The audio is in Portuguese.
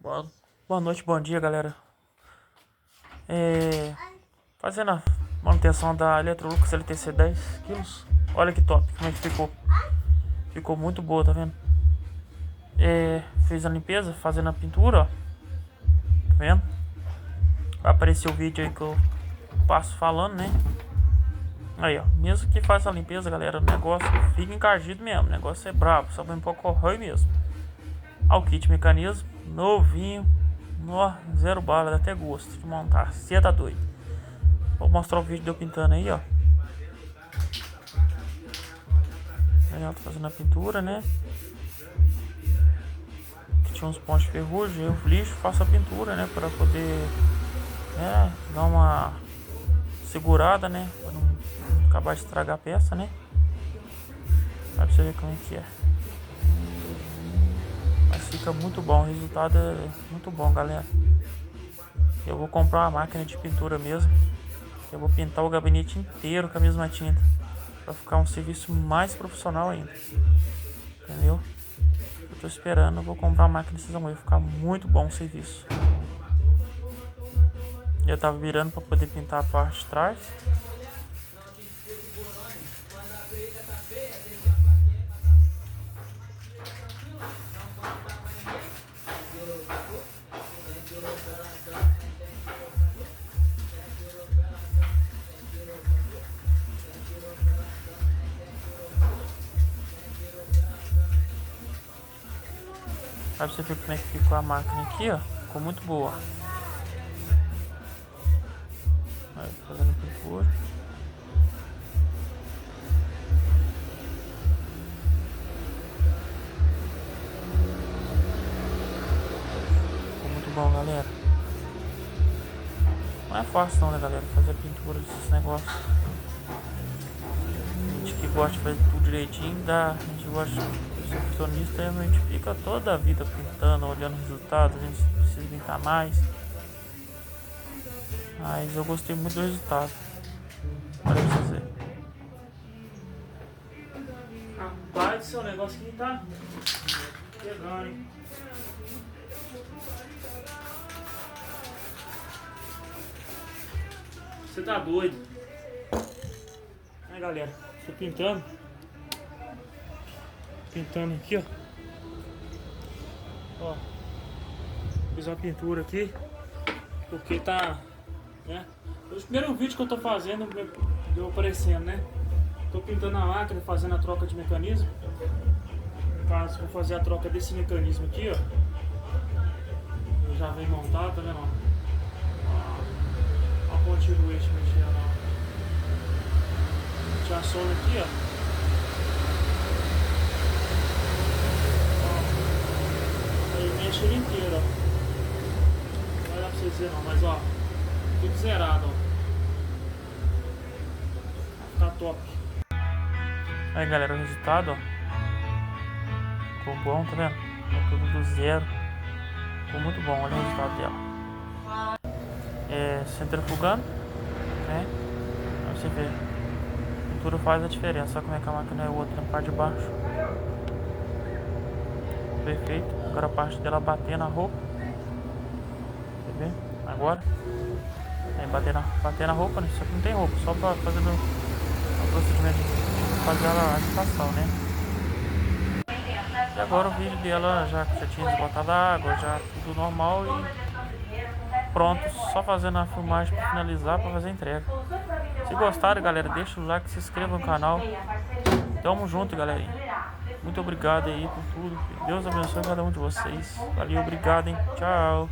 Boa noite, bom dia, galera. Fazendo a manutenção da Electrolux LTC 10 quilos. Olha que top, como é que ficou. Ficou muito boa, tá vendo? Fiz a limpeza, fazendo a pintura, ó. Tá vendo? Vai aparecer o vídeo aí que eu passo falando, né? Aí, ó. Mesmo que faça a limpeza, galera, o negócio fica encardido mesmo. O negócio é brabo, só vai um pouco corrói mesmo. Ó, o kit mecanismo, novinho. Nó, zero bala, dá até gosto de montar. Você tá doido. Vou mostrar o vídeo de eu pintando aí, ó. Aí, ó, tô fazendo a pintura, né? Aqui tinha uns pontos de ferrugem, eu lixo, faço a pintura, né? Pra poder, dar uma segurada, né? Pra não acabar de estragar a peça, né? Pra você ver como é que é. Mas fica muito bom, o resultado é muito bom, galera. Eu vou comprar uma máquina de pintura mesmo. Eu vou pintar o gabinete inteiro com a mesma tinta, para ficar um serviço mais profissional ainda. Entendeu? Eu tô esperando, eu vou comprar uma máquina desses amanhã, vai ficar muito bom o serviço. Eu tava virando para poder pintar a parte de trás. Pra você ver como é que ficou a máquina aqui, ó. Ficou muito boa. Aí, fazendo pintura. Ficou muito bom, galera. Não é fácil não, né, galera? Fazer pintura desses negócios. A gente que gosta de fazer tudo direitinho, a gente gosta de ser perfeccionista, e a gente fica toda a vida pintando, olhando o resultado, a gente precisa pintar mais. Mas eu gostei muito do resultado. Olha pra você ver. Rapaz do seu negócio aqui tá pegando, hein? Você tá doido. Aí, galera, tô pintando. Pintando aqui, ó. Ó. Fiz uma pintura aqui. Porque tá, né? É o primeiro vídeo que eu tô fazendo, deu aparecendo, né? Tô pintando a máquina, fazendo a troca de mecanismo. No caso, vou fazer a troca desse mecanismo aqui, ó. Eu já vem montado, tá vendo? Ó a pontinha do eixo mexendo, ó. Tinha a sola aqui, ó. Aí mexe ele inteiro, ó. Não vai dar pra vocês verem não, mas ó. Tudo zerado, ó. Tá top. Aí, galera, o resultado, ó. Ficou bom, tá vendo? É tudo do zero. Ficou muito bom, olha o resultado dela. Centrifugando, né? Pra você ver. A pintura faz a diferença. Olha como é que a máquina é outra na parte de baixo. Perfeito. Agora a parte dela bater na roupa. Quer ver? Agora. Aí bater na roupa, né? Só que não tem roupa. Só pra fazer o procedimento de fazer a estação, né? E agora o vídeo dela já tinha esgotado a água, já tudo normal e pronto, só fazendo a filmagem para finalizar, para fazer a entrega. Se gostaram, galera, deixa o like, se inscreva no canal. Tamo junto, galerinha. Muito obrigado aí por tudo. Deus abençoe cada um de vocês. Valeu, obrigado, hein? Tchau.